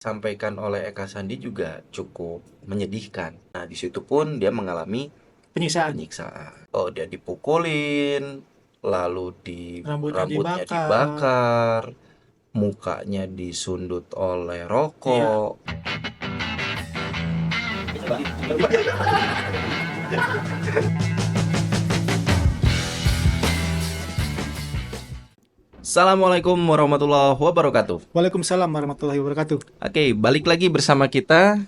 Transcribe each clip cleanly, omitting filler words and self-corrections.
Sampaikan oleh Eka Sandi juga cukup menyedihkan. Nah, di situ pun dia mengalami Penyiksaan. penyiksaan. Oh, dia dipukulin, lalu Rambutnya rambutnya dibakar. dibakar, mukanya disundut oleh Iya. rokok. Assalamualaikum warahmatullahi wabarakatuh. Waalaikumsalam warahmatullahi wabarakatuh. Oke, balik lagi bersama kita.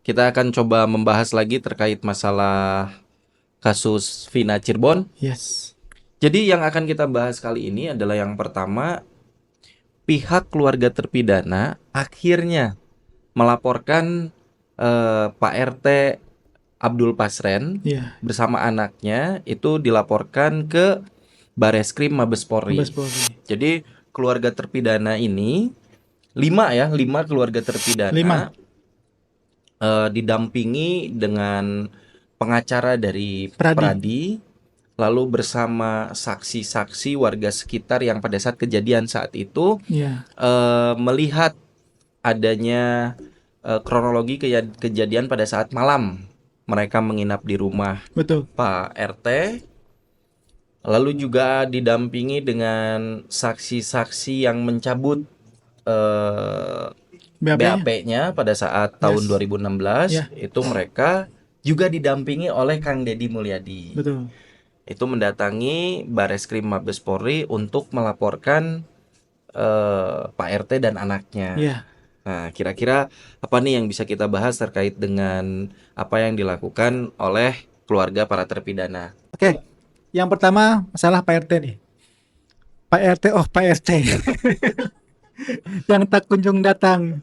Kita akan coba membahas lagi terkait masalah kasus Vina Cirebon. Yes. Jadi yang akan kita bahas kali ini adalah yang pertama, pihak keluarga terpidana akhirnya melaporkan Pak RT Abdul Pasren Iya. bersama anaknya itu dilaporkan ke Bareskrim Mabes Polri. Mabes Polri. Jadi keluarga terpidana ini 5 keluarga terpidana 5. didampingi dengan pengacara dari Pradi. Pradi, lalu bersama saksi-saksi warga sekitar yang pada saat kejadian saat itu Iya. melihat adanya kronologi kejadian pada saat malam mereka menginap di rumah Betul. Pak RT, lalu juga didampingi dengan saksi-saksi yang mencabut BAP-nya. BAP-nya pada saat tahun Yes. 2016. Ya. Itu mereka juga didampingi oleh Kang Deddy Mulyadi. Betul. Itu mendatangi Bareskrim Mabes Polri untuk melaporkan Pak RT dan anaknya. Iya. Nah, kira-kira apa nih yang bisa kita bahas terkait dengan apa yang dilakukan oleh keluarga para terpidana? Oke. Yang pertama masalah Pak RT nih. Pak RT, Pak RT. Yang tak kunjung datang.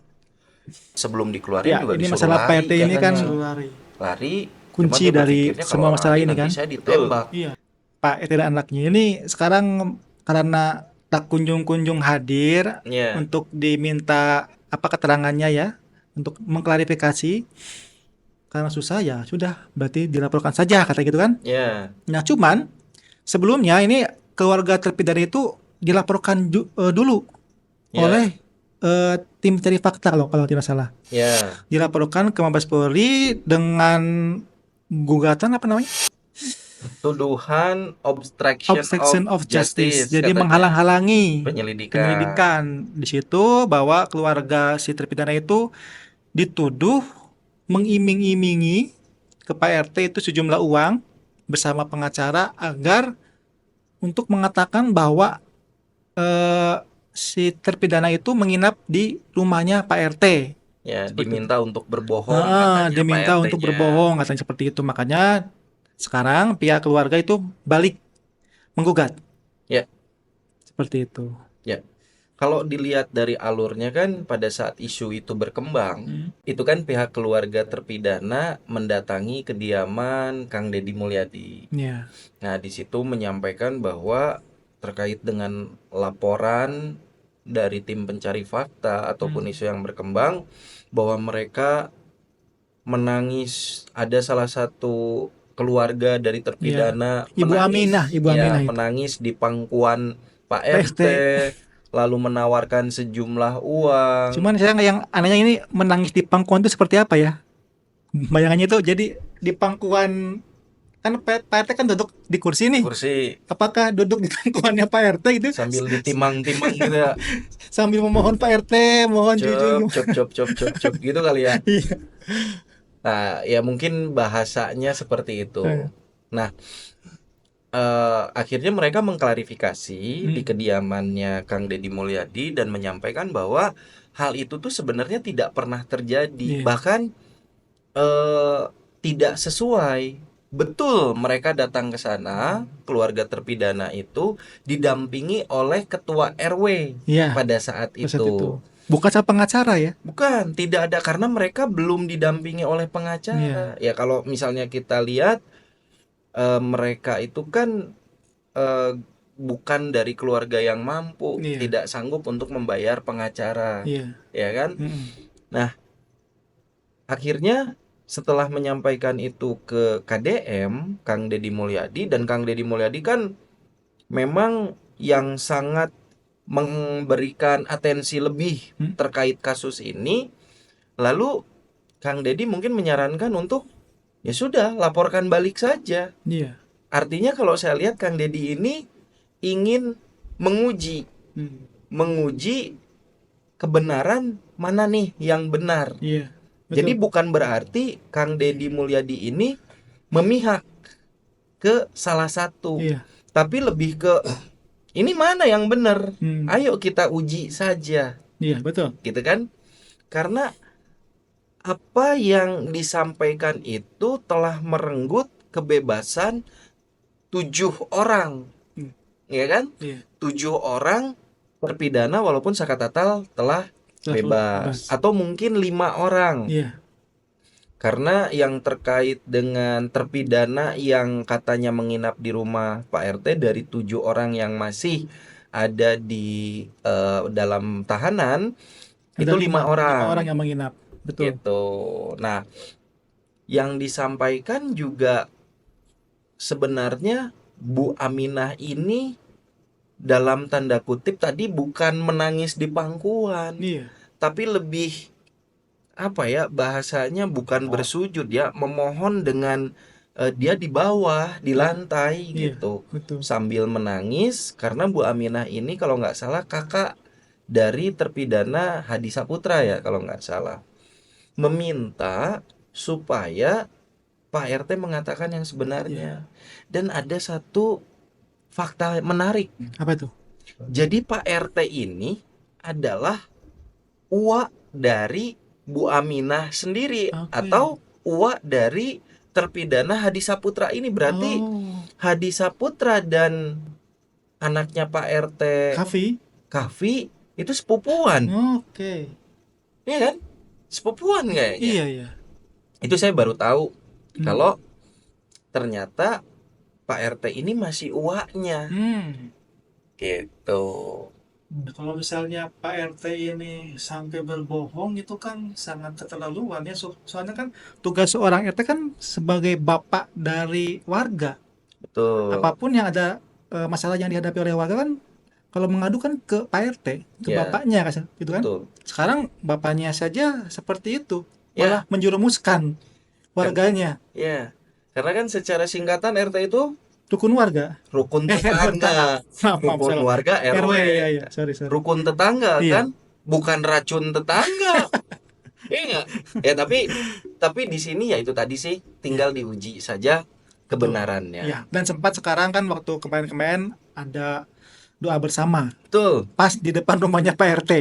Sebelum dikeluarin Ya, juga ini disuruh masalah Pak lari, RT ini kan lari. Cuma kunci dia dari berpikirnya kalau semua masalah lari ini nanti kan. saya ditembak. Iya. Pak RT dan anaknya ini sekarang karena tak kunjung-kunjung hadir Iya. untuk diminta apa keterangannya ya, untuk mengklarifikasi. Karena susah ya sudah, berarti dilaporkan saja kata gitu kan. Iya. Nah, cuman sebelumnya ini keluarga terpidana itu dilaporkan dulu Iya. oleh tim cari fakta kalau tidak salah. Iya. Dilaporkan ke Mabes Polri dengan gugatan apa namanya? Tuduhan obstruction of justice. Jadi katanya. menghalang-halangi Penyelidikan. Di situ bahwa keluarga si terpidana itu dituduh mengiming-imingi ke Pak RT itu sejumlah uang bersama pengacara agar untuk mengatakan bahwa si terpidana itu menginap di rumahnya Pak RT. Ya, Seperti diminta untuk berbohong katanya diminta Pak untuk RT-nya. berbohong katanya seperti itu. Makanya sekarang pihak keluarga itu balik menggugat. Ya. Seperti itu. Ya. Kalau dilihat dari alurnya kan pada saat isu itu berkembang, itu kan pihak keluarga terpidana mendatangi kediaman Kang Deddy Mulyadi. Iya. Nah, di situ menyampaikan bahwa terkait dengan laporan dari tim pencari fakta ataupun isu yang berkembang bahwa mereka menangis, ada salah satu keluarga dari terpidana Ibu Aminah itu. menangis di pangkuan Pak RT, lalu menawarkan sejumlah uang. Cuman saya yang anehnya ini menangis di pangkuan itu seperti apa ya? Bayangannya itu jadi di pangkuan kan Pak RT kan duduk di kursi nih. Apakah duduk di pangkuannya Pak RT itu sambil ditimang-timang gitu ya? Sambil memohon Pak RT, mohon jujur. Cop gitu kali ya. Iya. Nah, ya mungkin bahasanya seperti itu. Nah, akhirnya mereka mengklarifikasi di kediamannya Kang Deddy Mulyadi dan menyampaikan bahwa hal itu tuh sebenarnya tidak pernah terjadi. Bahkan tidak sesuai. Betul, mereka datang ke sana, keluarga terpidana itu didampingi oleh ketua RW pada saat itu. Bukan sama pengacara ya? Bukan, tidak ada, karena mereka belum didampingi oleh pengacara. Ya kalau misalnya kita lihat mereka itu kan bukan dari keluarga yang mampu, tidak sanggup untuk membayar pengacara, ya kan? Nah, akhirnya setelah menyampaikan itu ke KDM, Kang Deddy Mulyadi, dan Kang Deddy Mulyadi kan memang yang sangat memberikan atensi lebih terkait kasus ini, lalu Kang Deddy mungkin menyarankan untuk ya sudah laporkan balik saja. Iya. Artinya kalau saya lihat Kang Deddy ini ingin menguji menguji kebenaran mana nih yang benar. Iya. Jadi Betul. bukan berarti Kang Deddy Mulyadi ini memihak ke salah satu, Iya. tapi lebih ke ini mana yang benar. Hmm. Ayo kita uji saja, Iya, betul. gitu kan? Karena apa yang disampaikan itu telah merenggut kebebasan 7 orang, Hmm. ya kan? Iya. 7 orang terpidana walaupun Sakatatal telah bebas, atau mungkin 5 orang. Iya. Karena yang terkait dengan terpidana yang katanya menginap di rumah Pak RT dari 7 orang yang masih ada di dalam tahanan, Ada itu 5 orang. 5 orang yang menginap. Betul. Gitu. Nah, yang disampaikan juga sebenarnya Bu Aminah ini dalam tanda kutip tadi bukan menangis di pangkuan, Iya. tapi lebih apa ya bahasanya, bukan bersujud ya, memohon dengan dia di bawah di lantai Iya. gitu, Betul. sambil menangis karena Bu Aminah ini kalau nggak salah kakak dari terpidana Hadi Saputra ya kalau nggak salah, meminta supaya Pak RT mengatakan yang sebenarnya. Dan ada satu fakta menarik. Apa itu? Jadi Pak RT ini adalah uak dari Bu Aminah sendiri, Oke. atau uak dari terpidana Hadi Saputra ini. Berarti Hadi Saputra dan anaknya Pak RT Kavi itu sepupuan. Oke. Iya kan? Sepupuan kayaknya. Iya. Itu saya baru tahu kalau ternyata Pak RT ini masih uaknya. Gitu. Kalau misalnya Pak RT ini sampai berbohong itu kan sangat keterlaluan ya. Soalnya kan tugas seorang RT kan sebagai bapak dari warga. Betul. Apapun yang ada masalah yang dihadapi oleh warga kan kalau mengadu kan ke Pak RT, ke bapaknya kan gitu kan. Betul. Sekarang bapaknya saja seperti itu, malah menjerumuskan warganya. Ya. Karena kan secara singkatan RT itu Rukun warga. Rukun tetangga. Rukun warga RW. Iya. Sorry. Rukun tetangga kan, bukan racun tetangga. Iya. Ya tapi di sini ya itu tadi sih tinggal diuji saja kebenarannya. Iya. Dan sempat sekarang kan waktu kemarin ada doa bersama. Betul. Pas di depan rumahnya Pak RT.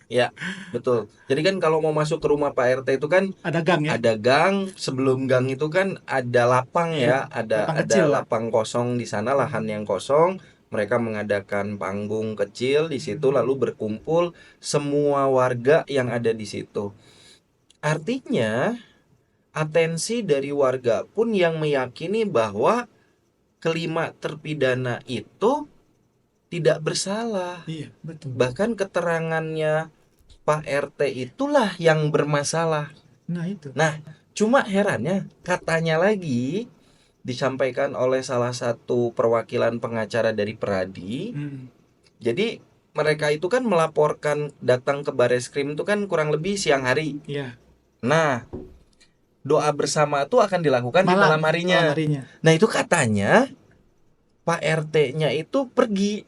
Ya, betul. Jadi kan kalau mau masuk ke rumah Pak RT itu kan ada gang ya. Ada gang, sebelum gang itu kan ada lapang ya, ada lapang kosong di sana, lahan yang kosong. Mereka mengadakan panggung kecil di situ, lalu berkumpul semua warga yang ada di situ. Artinya atensi dari warga pun yang meyakini bahwa kelima terpidana itu tidak bersalah. Iya, betul. Bahkan keterangannya Pak RT itulah yang bermasalah. Nah itu. Nah, cuma herannya katanya lagi disampaikan oleh salah satu perwakilan pengacara dari Peradi. Jadi mereka itu kan melaporkan datang ke Bareskrim itu kan kurang lebih siang hari. Iya. Nah, doa bersama itu akan dilakukan di malam harinya. Nah, itu katanya Pak RT-nya itu pergi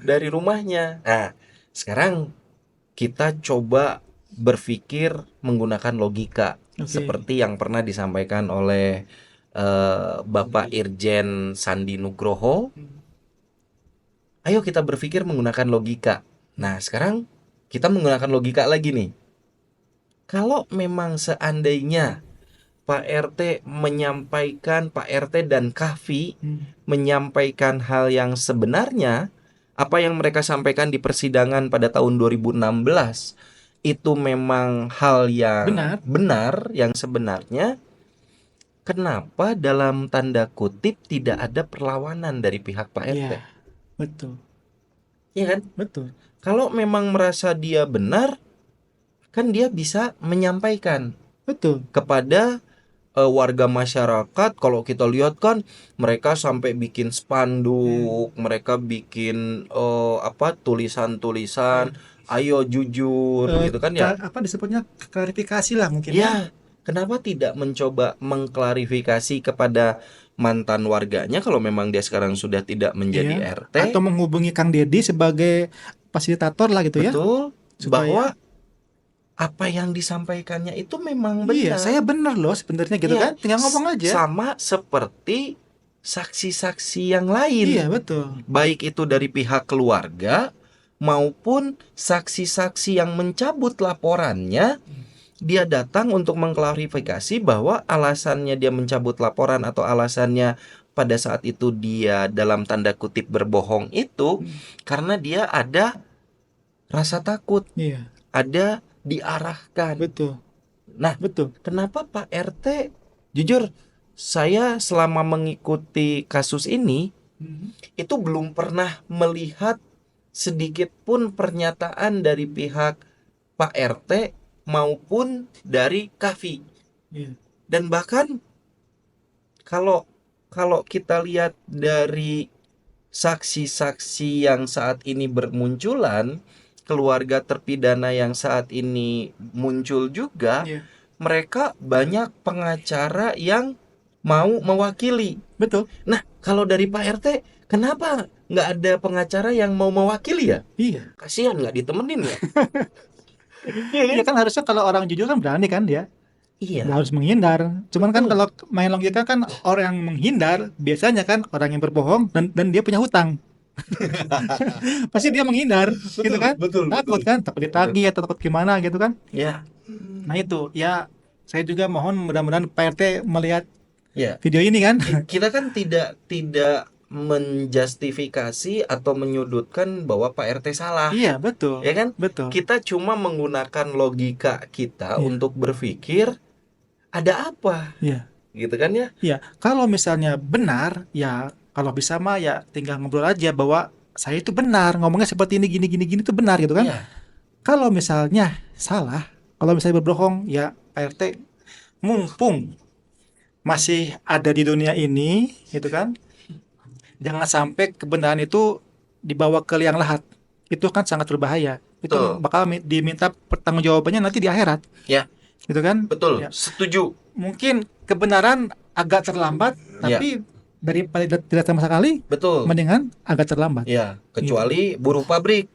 dari rumahnya. Nah, sekarang kita coba berpikir menggunakan logika seperti yang pernah disampaikan oleh Bapak Irjen Sandi Nugroho. Ayo kita berpikir menggunakan logika. Nah, sekarang kita menggunakan logika lagi nih. Kalau memang seandainya Pak RT menyampaikan, Pak RT dan Kavi menyampaikan hal yang sebenarnya, apa yang mereka sampaikan di persidangan pada tahun 2016 itu memang hal yang benar yang sebenarnya, kenapa dalam tanda kutip tidak ada perlawanan dari pihak Pak RT? Iya, betul. Iya kan? Betul. Kalau memang merasa dia benar, kan dia bisa menyampaikan kepada warga masyarakat kalau kita lihat kan mereka sampai bikin spanduk, mereka bikin tulisan-tulisan, ayo jujur gitu kan ya. Apa disebutnya, klarifikasi lah mungkin ya. Ya, kenapa tidak mencoba mengklarifikasi kepada mantan warganya kalau memang dia sekarang sudah tidak menjadi Iya. RT? Atau menghubungi Kang Deddy sebagai fasilitator lah gitu ya. Betul, Supaya- bahwa apa yang disampaikannya itu memang Iya, benar. saya benar loh sebenarnya gitu Iya, kan. Tinggal ngomong aja. Sama seperti saksi-saksi yang lain. Iya, betul. Baik itu dari pihak keluarga maupun saksi-saksi yang mencabut laporannya, dia datang untuk mengklarifikasi bahwa alasannya dia mencabut laporan atau alasannya pada saat itu dia dalam tanda kutip berbohong itu karena dia ada rasa takut, Iya, ada diarahkan. betul. Nah, Betul. kenapa Pak RT? Jujur, saya selama mengikuti kasus ini itu belum pernah melihat sedikit pun pernyataan dari pihak Pak RT maupun dari Kavi. Iya. Dan bahkan kalau kita lihat dari saksi-saksi yang saat ini bermunculan, keluarga terpidana yang saat ini muncul juga, Iya. mereka banyak pengacara yang mau mewakili. Betul. Nah, kalau dari Pak RT, kenapa nggak ada pengacara yang mau mewakili ya? Iya. Kasihan nggak ditemenin ya? Iya kan harusnya kalau orang jujur kan berani kan dia. Iya. Nggak harus menghindar. Cuman kan Betul. kalau main logika kan orang yang menghindar biasanya kan orang yang berbohong dan dia punya hutang. Pasti dia menghindar gitu kan. betul, Takut kan, takut ditagih atau takut gimana gitu kan. Ya, Nah itu ya, saya juga mohon mudah-mudahan Pak RT melihat ya. video ini kan. Kita kan tidak menjustifikasi atau menyudutkan bahwa Pak RT salah. Iya, betul. Ya kan? Betul. Kita cuma menggunakan logika kita Iya. untuk berpikir ada apa, Iya. gitu kan ya? Iya, kalau misalnya benar, ya kalau bisa mah ya tinggal ngobrol aja bahwa saya itu benar, ngomongnya seperti ini gini gini gini itu benar gitu kan. Iya. Kalau misalnya salah, kalau misalnya berbohong, ya Pak RT mumpung masih ada di dunia ini gitu kan. Jangan sampai kebenaran itu dibawa ke liang lahat. Itu kan sangat berbahaya. Itu Betul. bakal diminta pertanggungjawabannya nanti di akhirat. Ya. Gitu kan? Betul, Ya. setuju. Mungkin kebenaran agak terlambat, tapi daripada tidak sama sekali, Betul. mendingan agak terlambat. Ya, kecuali buruh pabrik.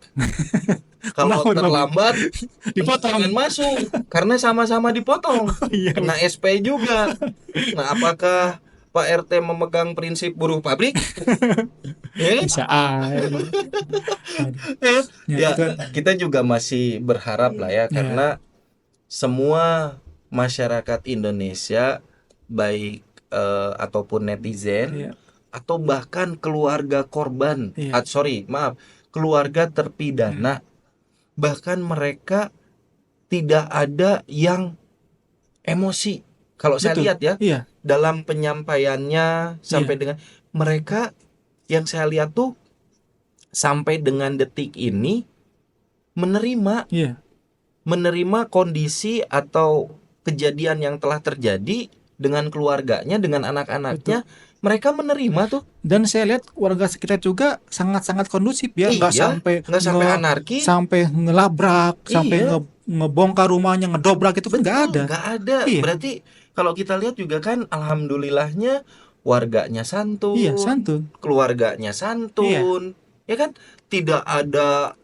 Kalau Kenapa buruh terlambat Dipotong. jangan masuk karena sama-sama dipotong. Iya. Kena SP juga. Nah, apakah Pak RT memegang prinsip buruh pabrik? Bisa aja. Ya, itu kan. kita juga masih berharap lah ya, karena semua masyarakat Indonesia baik ataupun netizen Iya. atau bahkan keluarga korban, Iya. keluarga terpidana, bahkan mereka tidak ada yang emosi. Kalau saya Betul. lihat ya, Iya. dalam penyampaiannya sampai dengan mereka yang saya lihat tuh sampai dengan detik ini menerima Iya. kondisi atau kejadian yang telah terjadi dengan keluarganya, dengan anak-anaknya. Mereka menerima tuh. Dan saya lihat warga sekitar juga sangat-sangat kondusif ya, nggak sampai anarki, sampai ngelabrak, Iya. sampai ngebongkar rumahnya, ngedobrak itu kan nggak ada. Nggak ada. Iya. Berarti kalau kita lihat juga kan, alhamdulillahnya warganya santun, Iya, santun. keluarganya santun, ya kan, tidak ada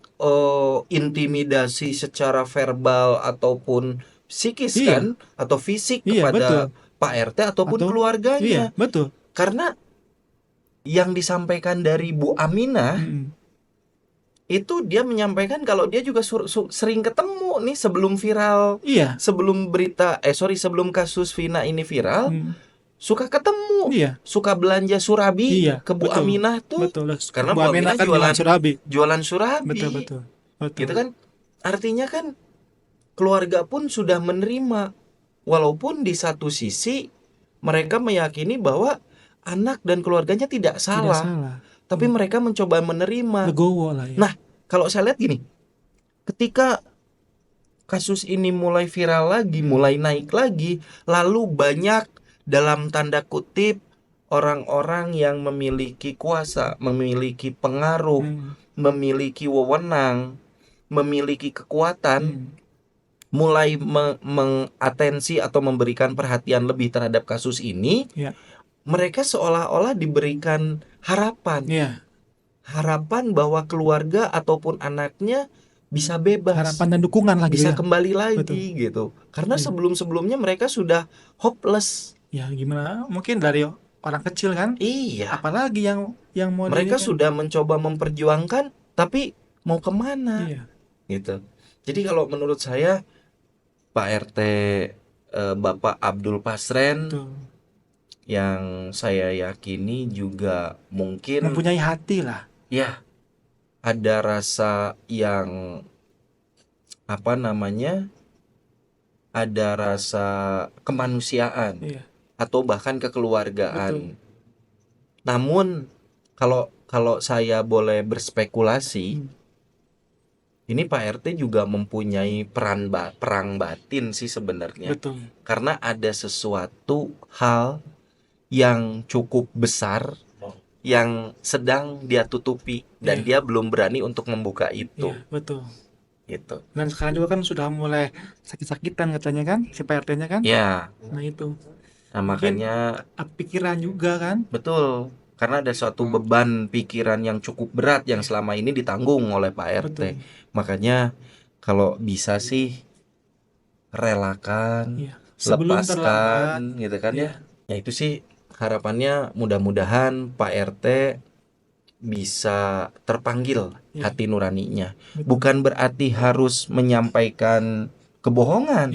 intimidasi secara verbal ataupun psikis Iya. kan, atau fisik Iya, kepada betul. Pak RT ataupun Atau- keluarganya. Iya, betul. Karena yang disampaikan dari Bu Aminah Mm-mm. itu dia menyampaikan kalau dia juga sering ketemu nih sebelum viral, Iya. sebelum kasus Vina ini viral, Mm. suka ketemu, Iya. suka belanja surabi Iya, ke Bu betul. Aminah tuh, Betul. Karena Bu Bu Aminah Aminah kan jualan surabi. jualan surabi, Betul. gitu kan. Artinya kan keluarga pun sudah menerima, walaupun di satu sisi mereka meyakini bahwa anak dan keluarganya tidak Tidak salah, salah. tapi mereka mencoba menerima. Legowo lah ya. Nah, kalau saya lihat gini, ketika kasus ini mulai viral lagi, mulai naik lagi, lalu banyak dalam tanda kutip orang-orang yang memiliki kuasa, memiliki pengaruh, memiliki wewenang, memiliki kekuatan, mulai mengatensi atau memberikan perhatian lebih terhadap kasus ini, mereka seolah-olah diberikan harapan. Harapan bahwa keluarga ataupun anaknya bisa bebas, harapan dan dukungan lagi bisa ya. kembali lagi. Betul. Gitu. Karena sebelum-sebelumnya mereka sudah hopeless. Ya gimana? Mungkin dari orang kecil kan? Iya. Apalagi yang mau mereka dirikan? sudah mencoba memperjuangkan, tapi mau kemana? Gitu. Jadi kalau menurut saya Pak RT Bapak Abdul Pasren, yang saya yakini juga mungkin mempunyai hati lah. Ya, ada rasa yang ada rasa kemanusiaan atau bahkan kekeluargaan. Namun kalau saya boleh berspekulasi, ini Pak RT juga mempunyai perang batin sih sebenarnya. Karena ada sesuatu hal yang cukup besar yang sedang dia tutupi dan dia belum berani untuk membuka itu. Betul. Gitu. Dan sekarang juga kan sudah mulai sakit-sakitan katanya kan si Pak RT-nya kan? Ya. Nah itu. Nah makanya pikiran juga kan? Betul. Karena ada suatu beban pikiran yang cukup berat yang selama ini ditanggung oleh Pak RT. Makanya kalau bisa sih relakan, lepaskan gitu kan ya. Ya itu sih harapannya, mudah-mudahan Pak RT bisa terpanggil hati nuraninya. Bukan berarti harus menyampaikan kebohongan.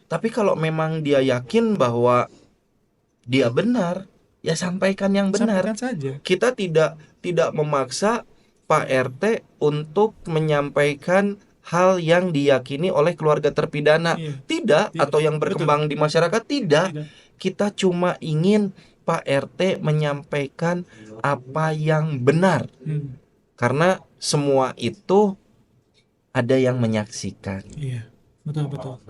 Tapi kalau memang dia yakin bahwa dia benar, ya sampaikan yang benar. Saja. Kita tidak memaksa Pak RT untuk menyampaikan hal yang diyakini oleh keluarga terpidana. Tidak. Atau yang berkembang di masyarakat. Tidak. Kita cuma ingin Pak RT menyampaikan apa yang benar. Karena semua itu ada yang menyaksikan. Betul.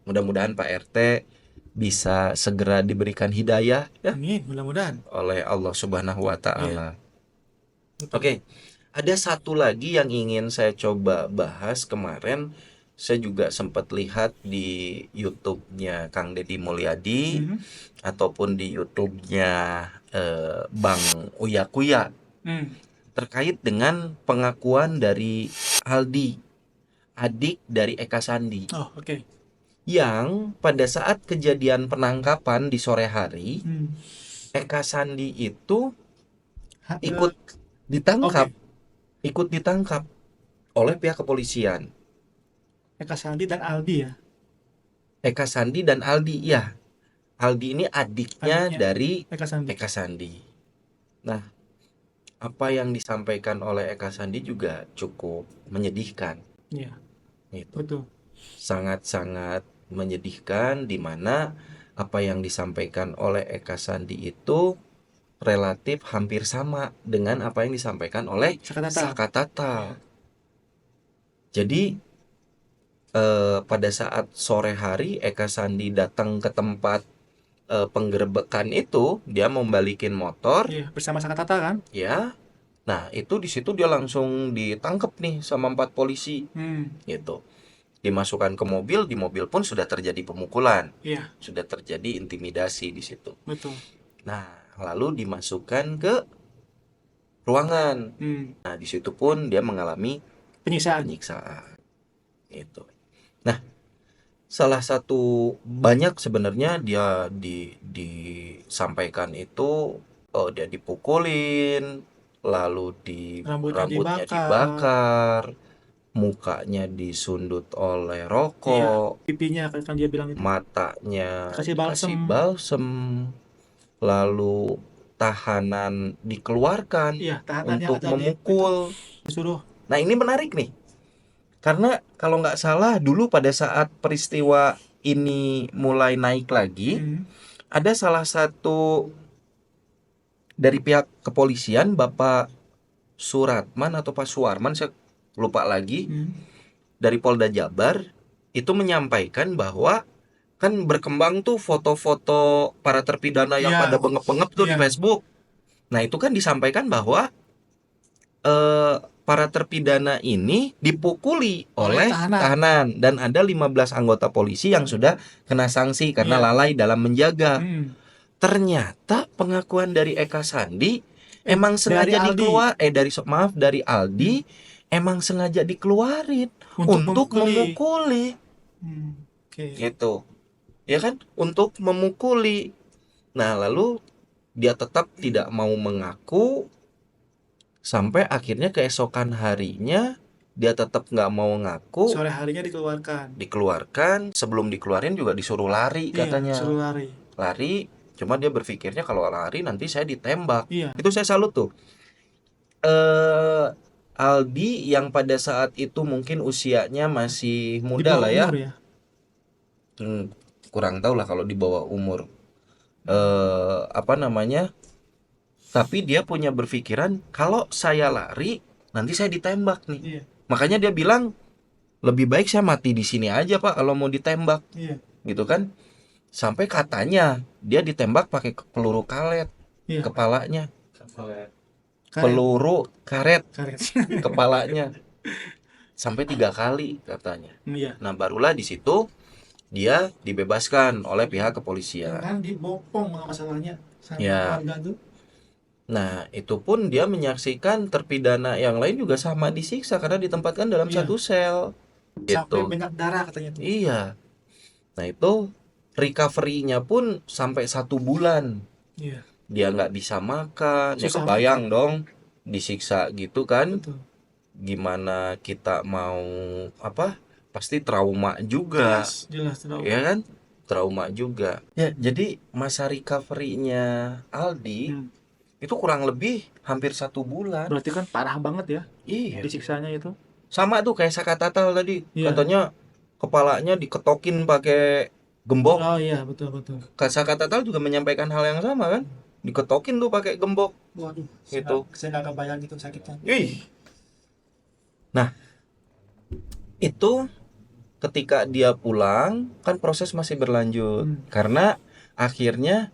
Mudah-mudahan Pak RT bisa segera diberikan hidayah ya. Mudah-mudahan oleh Allah Subhanahu wa taala. Oke. Ada satu lagi yang ingin saya coba bahas. Kemarin saya juga sempat lihat di YouTube-nya Kang Deddy Mulyadi ataupun di YouTube-nya Bang Uya Kuya terkait dengan pengakuan dari Aldi, adik dari Eka Sandi. Yang pada saat kejadian penangkapan di sore hari, Eka Sandi itu ikut ditangkap oleh pihak kepolisian. Eka Sandi dan Aldi ya? Eka Sandi dan Aldi, ya. Aldi ini adiknya dari Eka Sandi. Nah, apa yang disampaikan oleh Eka Sandi juga cukup menyedihkan. Betul. Sangat-sangat menyedihkan, di mana apa yang disampaikan oleh Eka Sandi itu relatif hampir sama dengan apa yang disampaikan oleh Saka Tatal. Jadi pada saat sore hari Eka Sandi datang ke tempat penggerebekan itu, dia membalikin motor bersama Saka Tatal kan? Ya. Nah, itu di situ dia langsung ditangkap nih sama 4 polisi. Gitu. Dimasukkan ke mobil, di mobil pun sudah terjadi pemukulan. Sudah terjadi intimidasi di situ. Betul. Nah, lalu dimasukkan ke ruangan. Nah, di situ pun dia mengalami penyiksaan. Itu. Nah, salah satu banyak sebenarnya dia disampaikan itu dia dipukulin, lalu rambutnya dibakar, mukanya disundut oleh rokok, pipinya kan dia bilang itu, matanya kasih balsem, lalu tahanan dikeluarkan untuk memukul. Nah, ini menarik nih, karena kalau nggak salah dulu pada saat peristiwa ini mulai naik lagi, ada salah satu dari pihak kepolisian, Bapak Suratman atau Pak Suwarman, saya lupa lagi, dari Polda Jabar, itu menyampaikan bahwa kan berkembang tuh foto-foto para terpidana yang Iya, pada bengep-bengep tuh di iya. Facebook. Nah, itu kan disampaikan bahwa para terpidana ini dipukuli Oleh oleh tahanan. tahanan dan ada 15 anggota polisi yang sudah kena sanksi karena Iya. lalai dalam menjaga. Hmm. Ternyata pengakuan dari Eka Sandi emang Dari sengaja Aldi dari Aldi emang sengaja dikeluarin untuk untuk memukuli. memukuli Oke. gitu. Ya kan? Untuk memukuli. Nah, lalu dia tetap tidak mau mengaku sampai akhirnya keesokan harinya dia tetap nggak mau ngaku, Sore harinya dikeluarkan. dikeluarkan. Sebelum dikeluarin juga disuruh lari Iya, katanya. suruh lari. Lari, cuma dia berpikirnya kalau lari nanti saya ditembak. Iya. Itu saya salut tuh. eh Aldi yang pada saat itu mungkin usianya masih Di muda bawah lah ya. umur ya. Kurang tahu lah kalau di bawah umur. Apa namanya? Tapi dia punya berpikiran kalau saya lari nanti saya ditembak nih. Iya. Makanya dia bilang lebih baik saya mati di sini aja Pak kalau mau ditembak. Iya. Gitu kan? Sampai katanya dia ditembak pakai peluru karet Iya. kepalanya. Karet. Peluru karet Karet. kepalanya sampai 3 kali katanya. Iya. Nah, barulah di situ dia dibebaskan oleh pihak kepolisian. Kan dibopong masalahnya sama Ya. keluarga tuh. Nah, itu pun dia menyaksikan terpidana yang lain juga sama disiksa karena ditempatkan dalam Iya. satu sel. Sampai Gitu. banyak darah katanya tuh. Iya. Nah, itu recovery-nya pun sampai 1 bulan. Iya. Dia nggak bisa makan. Ya Susah kebayang dong disiksa gitu kan. Betul. Gimana kita mau apa? Pasti trauma juga. Jelas trauma. Ya kan? Trauma juga. Ya, jadi masa recovery-nya Aldi itu kurang lebih hampir 1 bulan. Berarti kan parah banget ya Iya. disiksanya itu. Sama tuh kayak Sakatatal tadi. Iya. Katanya kepalanya diketokin pakai gembok. Oh iya, betul betul. Sakatatal juga menyampaikan hal yang sama kan? Diketokin tuh pakai gembok. Waduh, Gitu. saya nggak kebayang gitu sakitnya. Ih. Nah, itu ketika dia pulang kan proses masih berlanjut karena akhirnya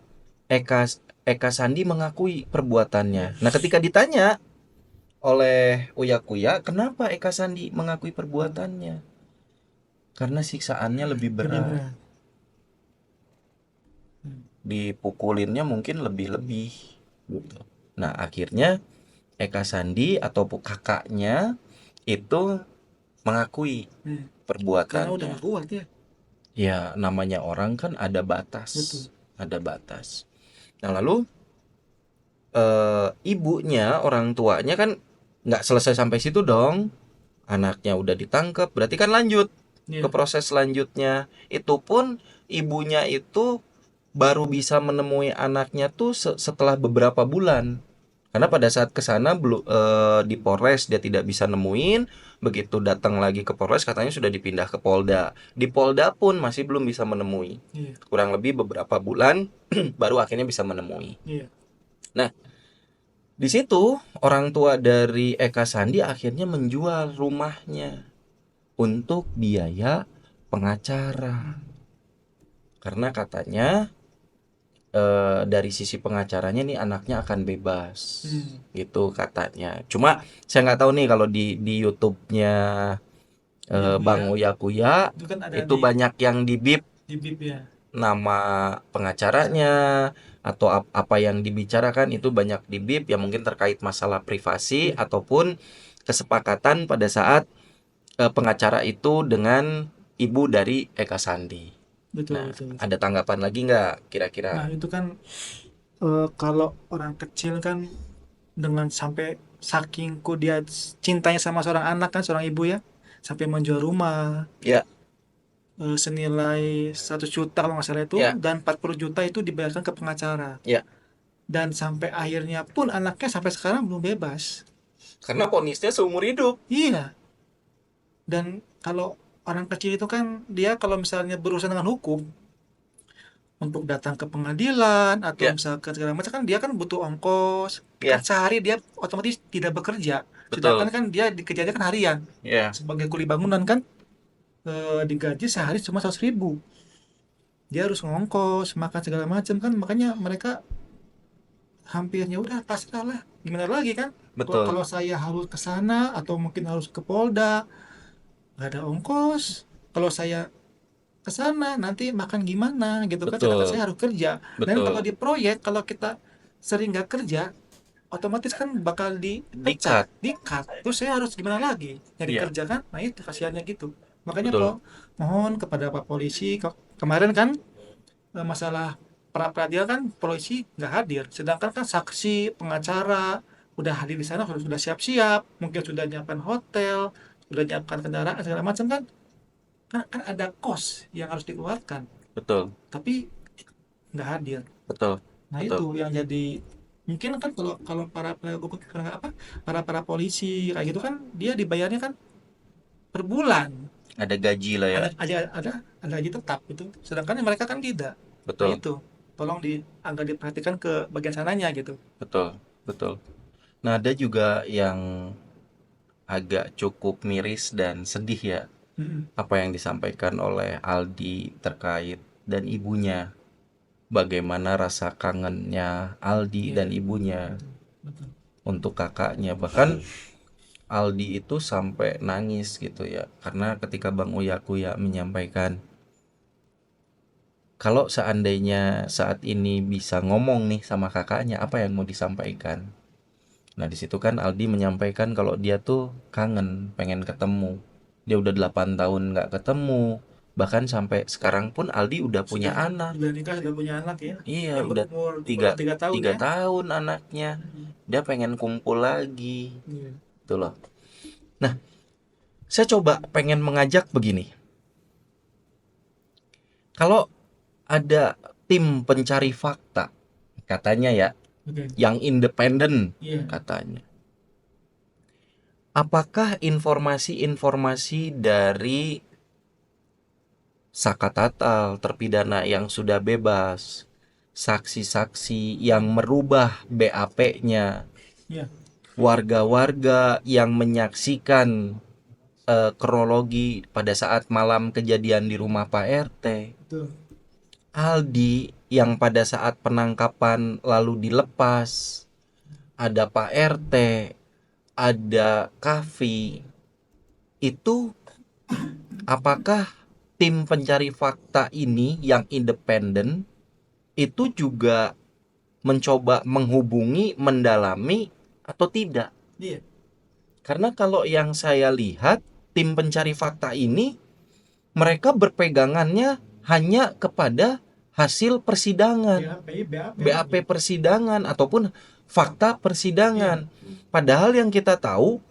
Eka Sandi mengakui perbuatannya. Nah, ketika ditanya oleh Uya Kuya, kenapa Eka Sandi mengakui perbuatannya? Karena siksaannya lebih berat. Dipukulinnya mungkin lebih-lebih gitu. Nah, akhirnya Eka Sandi atau kakaknya itu mengakui perbuatannya. Karena udah gak kuat ya. Ya, namanya orang kan ada batas. Betul. Ada batas. Nah, lalu ibunya, orang tuanya kan nggak selesai sampai situ dong. Anaknya udah ditangkap, berarti kan lanjut ke proses selanjutnya. Itu pun ibunya itu baru bisa menemui anaknya tuh setelah beberapa bulan. Karena pada saat kesana di Polres dia tidak bisa nemuin. Begitu datang lagi ke Polres katanya sudah dipindah ke Polda. Di Polda pun masih belum bisa menemui. Kurang lebih beberapa bulan baru akhirnya bisa menemui. Nah, di situ orang tua dari Eka Sandi akhirnya menjual rumahnya untuk biaya pengacara. Karena katanya dari sisi pengacaranya nih anaknya akan bebas. Gitu katanya. Cuma saya nggak tahu nih kalau di YouTube-nya Bang Uya Kuya itu banyak yang dibip ya. Nama pengacaranya atau apa yang dibicarakan itu banyak dibip ya, mungkin terkait masalah privasi ataupun kesepakatan pada saat pengacara itu dengan ibu dari Eka Sandi. Betul. Ada tanggapan lagi nggak kira-kira? Nah, itu kan kalau orang kecil kan dengan sampai sakingku dia cintanya sama seorang anak kan, seorang ibu ya, sampai menjual rumah. Ya. Senilai 100 juta kalau nggak salah itu, dan 40 juta itu dibayarkan ke pengacara. Ya. Dan sampai akhirnya pun anaknya sampai sekarang belum bebas. Karena vonisnya seumur hidup. Iya. Dan kalau orang kecil itu kan dia kalau misalnya berurusan dengan hukum untuk datang ke pengadilan atau misalkan segala macam kan dia kan butuh ongkos. Kan sehari dia otomatis tidak bekerja. Sedangkan kan dia dikerjanya kan harian. Sebagai kuli bangunan kan digaji sehari cuma 100.000. dia harus ngongkos, makan segala macam kan, makanya mereka hampirnya udah pasrah lah. Gimana lagi kan? Kalau Betul, kalau saya harus ke sana atau mungkin harus ke Polda, nggak ada ongkos. Kalau saya ke sana nanti makan gimana gitu kan? Sedangkan betul, saya harus kerja. Dan kalau betul. di proyek, kalau kita sering nggak kerja, otomatis kan bakal dipecat, Dikat. dikat. Terus saya harus gimana lagi? Nyari Iya, kerja kan? Nah itu kasihannya gitu. Makanya betul. mohon kepada Pak Polisi, kemarin kan masalah pra peradilan kan polisi nggak hadir, sedangkan kan saksi pengacara udah hadir di sana, sudah siap-siap, mungkin sudah nyiapkan hotel, sudah nyiapkan kendaraan segala macam kan, kan ada kos yang harus dikeluarkan, Betul, tapi nggak hadir. betul, Nah betul. itu yang jadi, mungkin kan kalau kalau para para para polisi kayak gitu kan dia dibayarnya kan per bulan, Ada gaji lah ya. ada gaji tetap gitu, sedangkan mereka kan tidak. Nah Betul, itu tolong agak diperhatikan ke bagian sananya gitu. betul, betul. Nah, ada juga yang agak cukup miris dan sedih ya, Mm-mm. apa yang disampaikan oleh Aldi terkait dan ibunya. Bagaimana rasa kangennya Aldi Iya, dan ibunya betul, betul. untuk kakaknya. Bahkan Aldi itu sampai nangis gitu ya. Karena ketika Bang Uya Kuya menyampaikan, kalau seandainya saat ini bisa ngomong nih sama kakaknya, apa yang mau disampaikan? Nah, di situ kan Aldi menyampaikan kalau dia tuh kangen, pengen ketemu. Dia udah 8 tahun nggak ketemu. Bahkan sampai sekarang pun Aldi udah punya anak. Sudah nikah, sudah punya anak ya, Iya, yang udah berumur tiga, kurang 3 tahun tiga ya. tahun anaknya. Mm. Dia pengen kumpul lagi. Iya. Itu loh. Nah, saya coba pengen mengajak begini. Kalau ada tim pencari fakta, katanya ya, Oke. yang independen, Iya. katanya. Apakah informasi-informasi dari Saka Tatal, terpidana yang sudah bebas, saksi-saksi yang merubah BAP-nya, Iya. warga-warga yang menyaksikan kronologi pada saat malam kejadian di rumah Pak RT, Betul. Aldi yang pada saat penangkapan lalu dilepas, ada Pak RT, ada Kavi, itu apakah tim pencari fakta ini yang independen itu juga mencoba menghubungi, mendalami atau tidak? Iya. Karena kalau yang saya lihat, tim pencari fakta ini mereka berpegangannya hanya kepada hasil persidangan, BAP, BAP BAP lagi. persidangan ataupun fakta Iya. persidangan. Padahal yang kita tahu,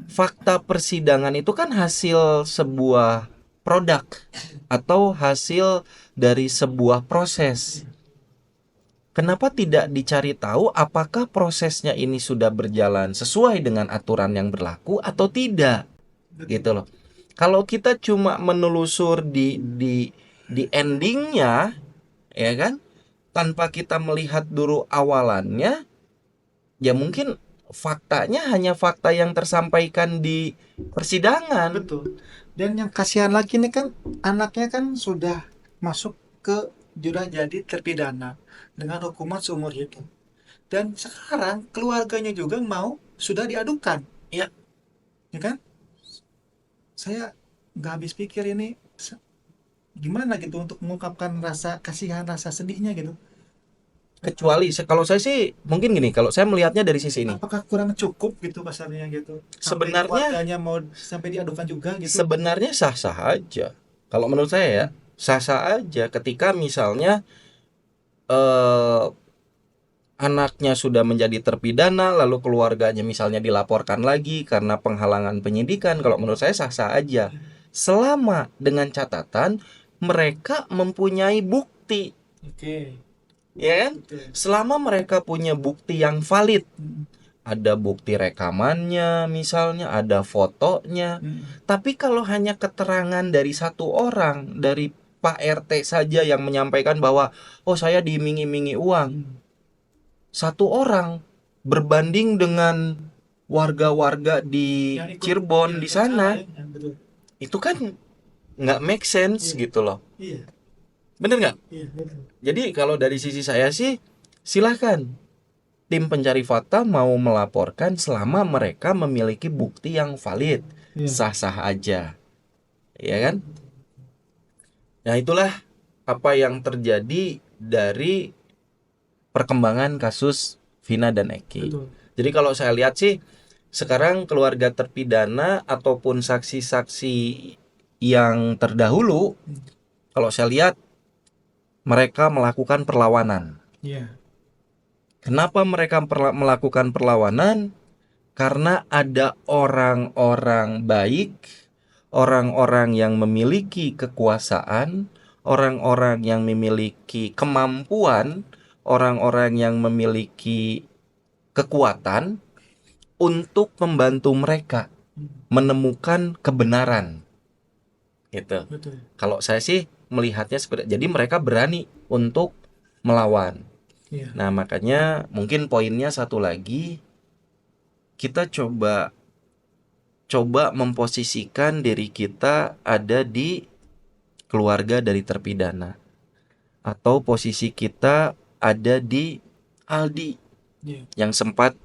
fakta persidangan itu kan hasil sebuah produk atau hasil dari sebuah proses. Kenapa tidak dicari tahu apakah prosesnya ini sudah berjalan sesuai dengan aturan yang berlaku atau tidak? Betul. Gitu loh. Kalau kita cuma menelusur di endingnya, ya kan, tanpa kita melihat dulu awalannya, ya mungkin faktanya hanya fakta yang tersampaikan di persidangan. Betul. Dan yang kasihan lagi nih kan anaknya kan sudah masuk ke jurang jadi terpidana dengan hukuman seumur hidup. Dan sekarang keluarganya juga mau sudah diadukan, Ya, ya kan? Saya nggak habis pikir ini gimana gitu untuk mengungkapkan rasa kasihan, rasa sedihnya gitu. kecuali kalau saya sih mungkin gini, kalau saya melihatnya dari sisi ini. Apakah kurang cukup gitu kasarnya gitu, sampai Sebenarnya keluarganya mau sampai diadukan juga gitu. sebenarnya sah-sah aja. Kalau menurut saya ya, sah-sah aja ketika misalnya eh anaknya sudah menjadi terpidana, lalu keluarganya misalnya dilaporkan lagi karena penghalangan penyidikan. Kalau menurut saya sah-sah aja. Selama dengan catatan mereka mempunyai bukti, Oke. ya kan? Betul. Selama mereka punya bukti yang valid, Mm. ada bukti rekamannya misalnya, ada fotonya. Mm. Tapi kalau hanya keterangan dari satu orang, dari Pak RT saja yang menyampaikan bahwa oh saya diiming-imingi uang, Mm. satu orang berbanding dengan warga-warga di Yang ikut ya, Cirebon di yang salah sana, ya, betul. itu kan nggak make sense Iya. gitu loh. Iya. Bener nggak? Iya, betul. Jadi kalau dari sisi saya sih, silahkan tim pencari fakta mau melaporkan selama mereka memiliki bukti yang valid, Iya. sah-sah aja, ya kan? Nah itulah apa yang terjadi dari perkembangan kasus Vina dan Eki. Betul. Jadi kalau saya lihat sih, sekarang keluarga terpidana ataupun saksi-saksi yang terdahulu, kalau saya lihat mereka melakukan perlawanan. Iya. Kenapa mereka melakukan perlawanan? Karena ada orang-orang baik, orang-orang yang memiliki kekuasaan, orang-orang yang memiliki kemampuan, orang-orang yang memiliki kekuatan untuk membantu mereka menemukan kebenaran. Gitu. Betul. Kalau saya sih melihatnya seperti, jadi mereka berani untuk melawan. Iya. Nah, makanya mungkin poinnya satu lagi, kita coba memposisikan diri kita ada di keluarga dari terpidana, atau posisi kita ada di Aldi Iya. yang sempat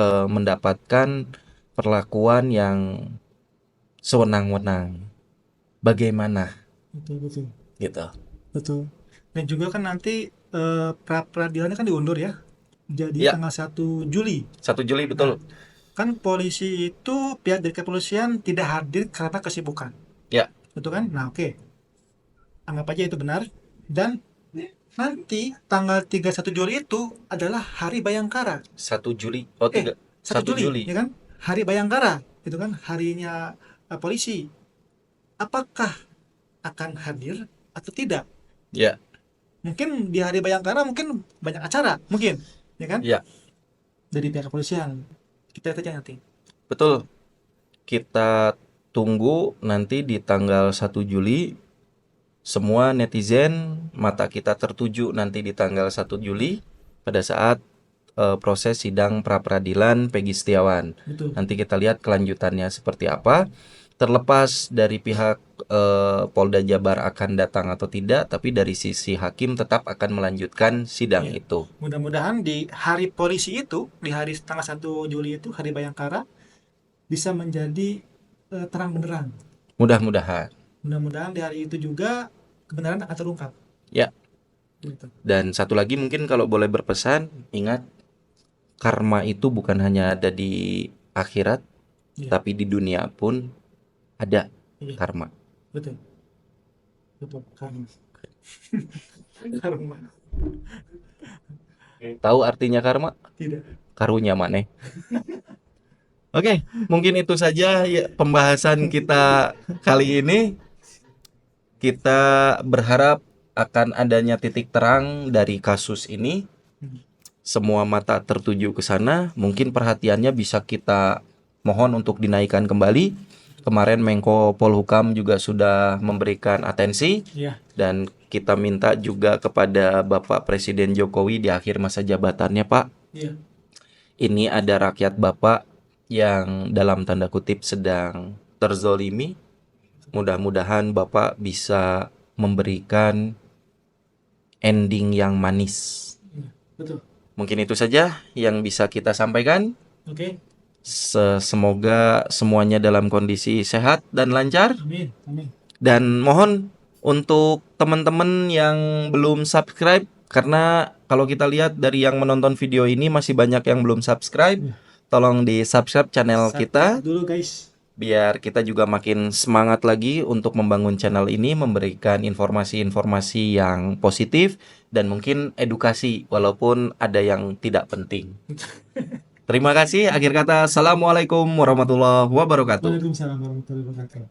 mendapatkan perlakuan yang sewenang-wenang. Bagaimana Betul. gitu? Betul. Dan juga kan nanti pra peradilannya kan diundur ya. Jadi Ya. tanggal 1 Juli. 1 Juli betul. Kan polisi itu, pihak dari kepolisian tidak hadir karena kesibukan. Ya. Betul kan? Nah, oke. Anggap aja itu benar. Dan nanti tanggal 31 Juli itu adalah Hari Bayangkara. 1 Juli. Oh, 1 1 Juli. ya kan? Hari Bayangkara. Itu kan harinya polisi. Apakah akan hadir atau tidak? Ya. Mungkin di Hari Bayangkara mungkin banyak acara, mungkin, ya kan? Ya. Dari pihak kepolisian. Kita lihat aja nanti. Betul. Kita tunggu nanti di tanggal 1 Juli. Semua netizen, mata kita tertuju nanti di tanggal 1 Juli pada saat proses sidang pra-peradilan Peggy Setiawan. Betul. Nanti kita lihat kelanjutannya seperti apa. Terlepas dari pihak Polda Jabar akan datang atau tidak, tapi dari sisi hakim tetap akan melanjutkan sidang Iya. itu. Mudah-mudahan di hari polisi itu, di hari tanggal 1 Juli itu, Hari Bayangkara, bisa menjadi terang benderang. Mudah-mudahan. Mudah-mudahan di hari itu juga kebenaran akan terungkap. Ya. Gitu. Dan satu lagi mungkin kalau boleh berpesan, ingat karma itu bukan hanya ada di akhirat, Iya. tapi di dunia pun ada Iya. karma. Betul. Karma. Karma. Tahu artinya karma? Tidak. Karunya maneh. Oke, mungkin itu saja ya pembahasan kita kali ini. Kita berharap akan adanya titik terang dari kasus ini. Semua mata tertuju ke sana. Mungkin perhatiannya bisa kita mohon untuk dinaikkan kembali. Kemarin Menko Polhukam juga sudah memberikan atensi. Iya. Dan kita minta juga kepada Bapak Presiden Jokowi di akhir masa jabatannya, Pak. Iya. Ini ada rakyat Bapak yang dalam tanda kutip sedang terzolimi. Mudah-mudahan Bapak bisa memberikan ending yang manis. Betul. Mungkin itu saja yang bisa kita sampaikan. Oke. Semoga semuanya dalam kondisi sehat dan lancar. Amin. Amin. Dan mohon untuk teman-teman yang belum subscribe, karena kalau kita lihat dari yang menonton video ini masih banyak yang belum subscribe, tolong di subscribe channel kita Dulu guys. biar kita juga makin semangat lagi untuk membangun channel ini, memberikan informasi-informasi yang positif dan mungkin edukasi walaupun ada yang tidak penting. Terima kasih. Akhir kata, assalamualaikum warahmatullahi wabarakatuh. Waalaikumsalam warahmatullahi wabarakatuh.